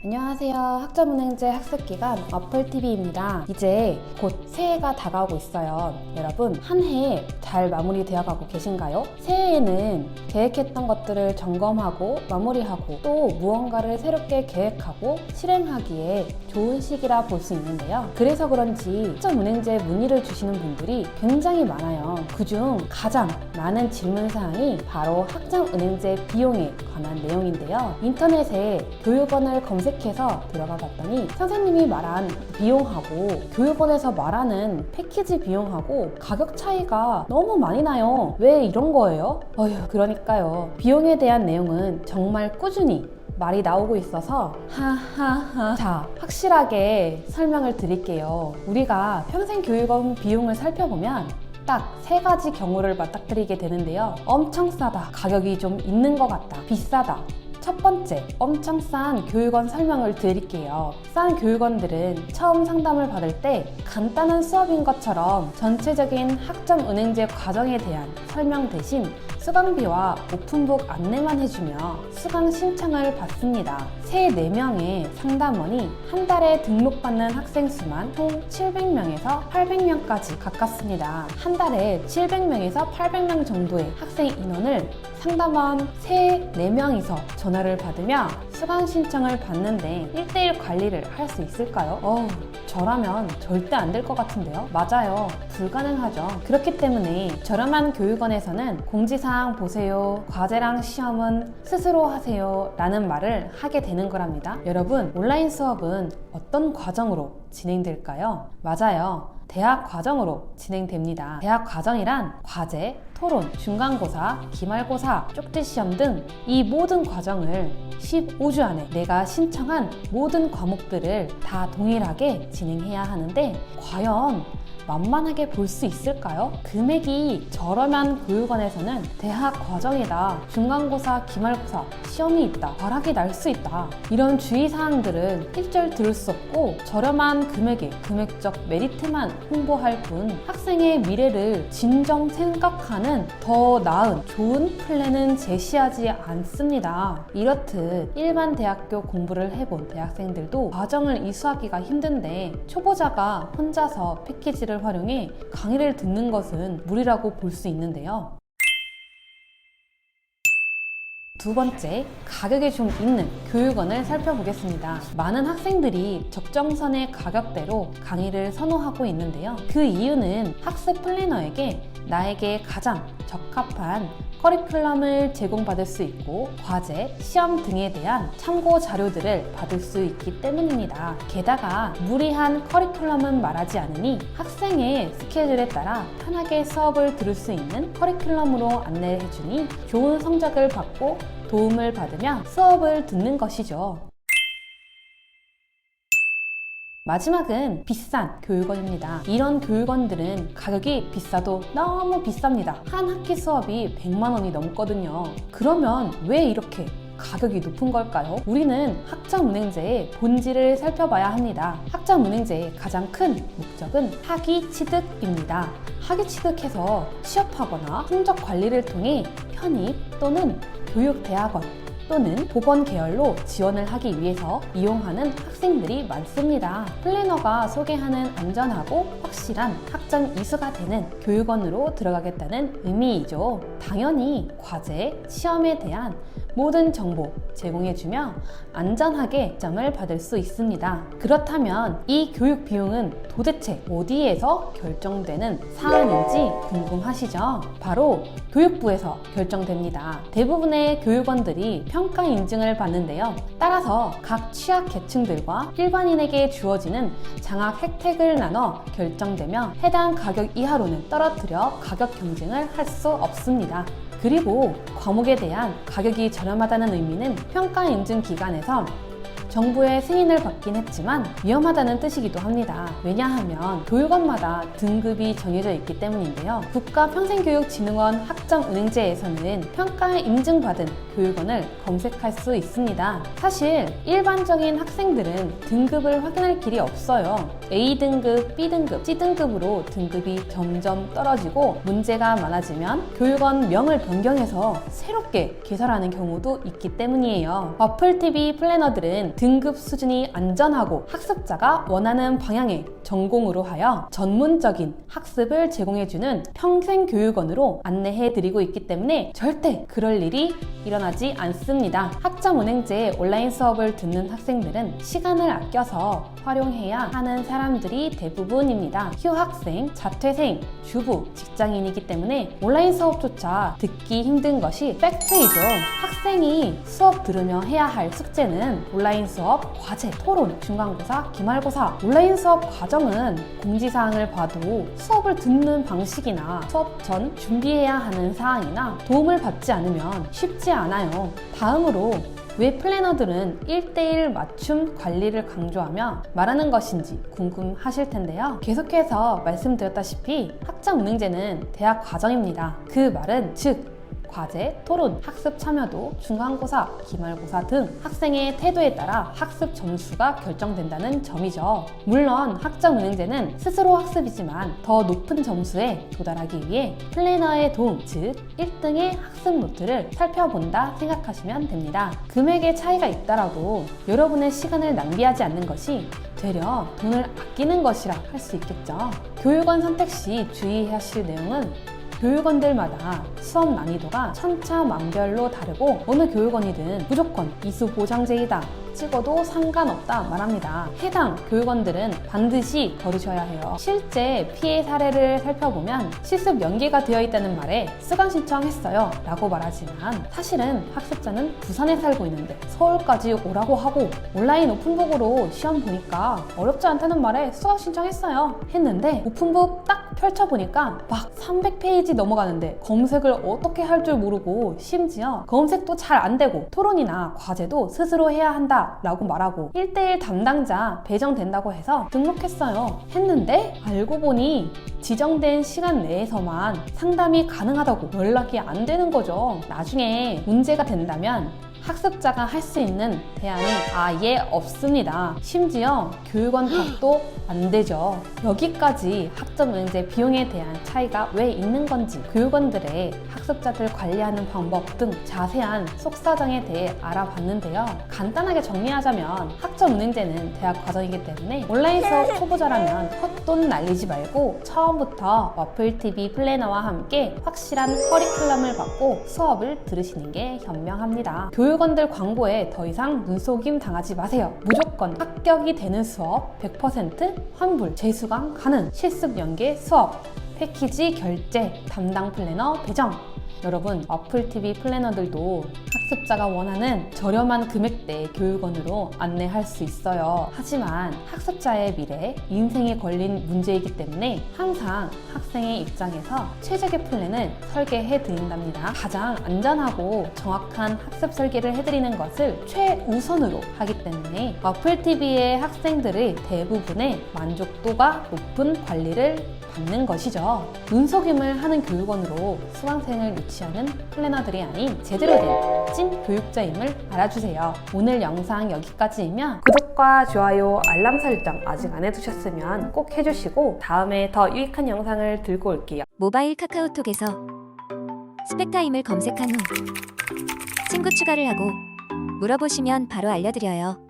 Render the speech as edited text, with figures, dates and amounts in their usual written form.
안녕하세요. 학점은행제 학습기간 어플TV입니다. 이제 곧 새해가 다가오고 있어요. 여러분, 한 해 잘 마무리되어 가고 계신가요? 새해에는 계획했던 것들을 점검하고 마무리하고 또 무언가를 새롭게 계획하고 실행하기에 좋은 시기라 볼 수 있는데요. 그래서 그런지 학점은행제 문의를 주시는 분들이 굉장히 많아요. 그중 가장 많은 질문사항이 바로 학점은행제 비용에 관한 내용인데요. 인터넷에 교육원을 검색해서 들어가 봤더니 선생님이 말한 비용하고 교육원에서 말하는 패키지 비용하고 가격 차이가 너무 많이 나요. 왜 이런 거예요? 그러니까요. 비용에 대한 내용은 정말 꾸준히 말이 나오고 있어서 하하하. 자, 확실하게 설명을 드릴게요. 우리가 평생교육원 비용을 살펴보면 딱 세 가지 경우를 맞닥뜨리게 되는데요. 엄청 싸다, 가격이 좀 있는 것 같다, 비싸다. 첫 번째, 엄청 싼 교육원 설명을 드릴게요. 싼 교육원들은 처음 상담을 받을 때 간단한 수업인 것처럼 전체적인 학점은행제 과정에 대한 설명 대신 수강비와 오픈북 안내만 해주며 수강 신청을 받습니다. 새 4명의 상담원이 한 달에 등록받는 학생 수만 총 700명에서 800명까지 가깝습니다. 한 달에 700명에서 800명 정도의 학생 인원을 상담원 새 4명이서 전화를 받으며 수강 신청을 받는데 1:1 관리를 할 수 있을까요? 저라면 절대 안 될 것 같은데요? 맞아요. 불가능하죠. 그렇기 때문에 저렴한 교육원에서는 공지사항 보세요, 과제랑 시험은 스스로 하세요 라는 말을 하게 되는 거랍니다. 여러분, 온라인 수업은 어떤 과정으로 진행될까요? 맞아요. 대학 과정으로 진행됩니다. 대학 과정이란 과제, 토론, 중간고사, 기말고사, 쪽지시험 등 이 모든 과정을 15주 안에 내가 신청한 모든 과목들을 다 동일하게 진행해야 하는데 과연 만만하게 볼 수 있을까요? 금액이 저렴한 교육원에서는 대학 과정이다, 중간고사, 기말고사, 시험이 있다, 과락이 날 수 있다, 이런 주의사항들은 일절 들을 수 없고 저렴한 금액의 금액적 메리트만 홍보할 뿐 학생의 미래를 진정 생각하는 더 나은 좋은 플랜은 제시하지 않습니다. 이렇듯 일반 대학교 공부를 해본 대학생들도 과정을 이수하기가 힘든데 초보자가 혼자서 패키지를 활용해 강의를 듣는 것은 무리라고 볼 수 있는데요. 두 번째, 가격이 좀 있는 교육원을 살펴보겠습니다. 많은 학생들이 적정선의 가격대로 강의를 선호하고 있는데요. 그 이유는 학습 플래너에게 나에게 가장 적합한 커리큘럼을 제공받을 수 있고 과제, 시험 등에 대한 참고 자료들을 받을 수 있기 때문입니다. 게다가 무리한 커리큘럼은 말하지 않으니 학생의 스케줄에 따라 편하게 수업을 들을 수 있는 커리큘럼으로 안내를 해주니 좋은 성적을 받고 도움을 받으며 수업을 듣는 것이죠. 마지막은 비싼 교육원입니다. 이런 교육원들은 가격이 비싸도 너무 비쌉니다. 한 학기 수업이 100만 원이 넘거든요. 그러면 왜 이렇게 가격이 높은 걸까요? 우리는 학점은행제의 본질을 살펴봐야 합니다. 학점은행제의 가장 큰 목적은 학위 취득입니다. 학위 취득해서 취업하거나 성적 관리를 통해 편입 또는 교육대학원 또는 보건 계열로 지원을 하기 위해서 이용하는 학생들이 많습니다. 플래너가 소개하는 안전하고 확실한 학점 이수가 되는 교육원으로 들어가겠다는 의미이죠. 당연히 과제, 시험에 대한 모든 정보 제공해주며 안전하게 점을 받을 수 있습니다. 그렇다면 이 교육 비용은 도대체 어디에서 결정되는 사안인지 궁금하시죠? 바로 교육부에서 결정됩니다. 대부분의 교육원들이 평가 인증을 받는데요. 따라서 각 취약 계층들과 일반인에게 주어지는 장학 혜택을 나눠 결정되며 해당 가격 이하로는 떨어뜨려 가격 경쟁을 할 수 없습니다. 그리고 과목에 대한 가격이 저렴하다는 의미는 평가 인증 기관에서 정부의 승인을 받긴 했지만 위험하다는 뜻이기도 합니다. 왜냐하면 교육원마다 등급이 정해져 있기 때문인데요. 국가평생교육진흥원 학점은행제에서는 평가 인증받은 교육원을 검색할 수 있습니다. 사실 일반적인 학생들은 등급을 확인할 길이 없어요. A등급, B등급, C등급으로 등급이 점점 떨어지고 문제가 많아지면 교육원 명을 변경해서 새롭게 개설하는 경우도 있기 때문이에요. 어플TV 플래너들은 등급 수준이 안전하고 학습자가 원하는 방향의 전공으로 하여 전문적인 학습을 제공해주는 평생교육원으로 안내해드리고 있기 때문에 절대 그럴 일이 일어나지 않습니다. 학점은행제 온라인 수업을 듣는 학생들은 시간을 아껴서 활용해야 하는 사람들이 대부분입니다. 휴학생, 자퇴생, 주부, 직장인이기 때문에 온라인 수업조차 듣기 힘든 것이 팩트이죠. 학생이 수업 들으며 해야 할 숙제는 온라인 수업, 과제, 토론, 중간고사, 기말고사. 온라인 수업 과정은 공지사항을 봐도 수업을 듣는 방식이나 수업 전 준비해야 하는 사항이나 도움을 받지 않으면 쉽지 않아요. 다음으로 왜 플래너들은 1:1 맞춤 관리를 강조하며 말하는 것인지 궁금하실 텐데요. 계속해서 말씀드렸다시피 학점은행제는 대학 과정입니다. 그 말은 즉 과제, 토론, 학습 참여도, 중간고사, 기말고사 등 학생의 태도에 따라 학습 점수가 결정된다는 점이죠. 물론 학점은행제는 스스로 학습이지만 더 높은 점수에 도달하기 위해 플래너의 도움, 즉 1등의 학습 노트를 살펴본다 생각하시면 됩니다. 금액의 차이가 있더라도 여러분의 시간을 낭비하지 않는 것이 되려 돈을 아끼는 것이라 할 수 있겠죠. 교육원 선택 시 주의하실 내용은 교육원들마다 수업 난이도가 천차만별로 다르고 어느 교육원이든 무조건 이수 보장제이다 찍어도 상관없다 말합니다. 해당 교육원들은 반드시 거르셔야 해요. 실제 피해 사례를 살펴보면 실습 연계가 되어 있다는 말에 수강 신청했어요 라고 말하지만 사실은 학습자는 부산에 살고 있는데 서울까지 오라고 하고 온라인 오픈북으로 시험 보니까 어렵지 않다는 말에 수강 신청했어요 했는데 오픈북 딱 펼쳐보니까 막 300페이지 넘어가는데 검색을 어떻게 할 줄 모르고 심지어 검색도 잘 안 되고 토론이나 과제도 스스로 해야 한다 라고 말하고 1:1 담당자 배정된다고 해서 등록했어요 했는데 알고 보니 지정된 시간 내에서만 상담이 가능하다고 연락이 안 되는 거죠. 나중에 문제가 된다면 학습자가 할 수 있는 대안이 아예 없습니다. 심지어 교육원 값도 안 되죠. 여기까지 학점은행제 비용에 대한 차이가 왜 있는 건지 교육원들의 학습자들 관리하는 방법 등 자세한 속사정에 대해 알아봤는데요. 간단하게 정리하자면 학점은행제는 대학 과정이기 때문에 온라인 수업 초보자라면 헛돈 날리지 말고 처음부터 와플TV 플래너와 함께 확실한 커리큘럼을 받고 수업을 들으시는 게 현명합니다. 교육원들 광고에 더 이상 눈속임 당하지 마세요. 무조건 합격이 되는 수업 100% 환불, 재수강 가능, 실습 연계 수업, 패키지 결제, 담당 플래너 배정. 여러분 와플TV 플래너들도 학습자가 원하는 저렴한 금액대 교육원으로 안내할 수 있어요. 하지만 학습자의 미래, 인생에 걸린 문제이기 때문에 항상 학생의 입장에서 최적의 플랜을 설계해 드린답니다. 가장 안전하고 정확한 학습 설계를 해드리는 것을 최우선으로 하기 때문에 와플TV의 학생들의 대부분의 만족도가 높은 관리를 받는 것이죠. 눈속임을 하는 교육원으로 수강생을 유치하는 플래너들이 아닌 제대로 된 찐 교육자임을 알아주세요. 오늘 영상 여기까지이면 구독과 좋아요, 알람 설정 아직 안 해두셨으면 꼭 해주시고 다음에 더 유익한 영상을 들고 올게요. 모바일 카카오톡에서 스펙타임을 검색한 후 친구 추가를 하고 물어보시면 바로 알려드려요.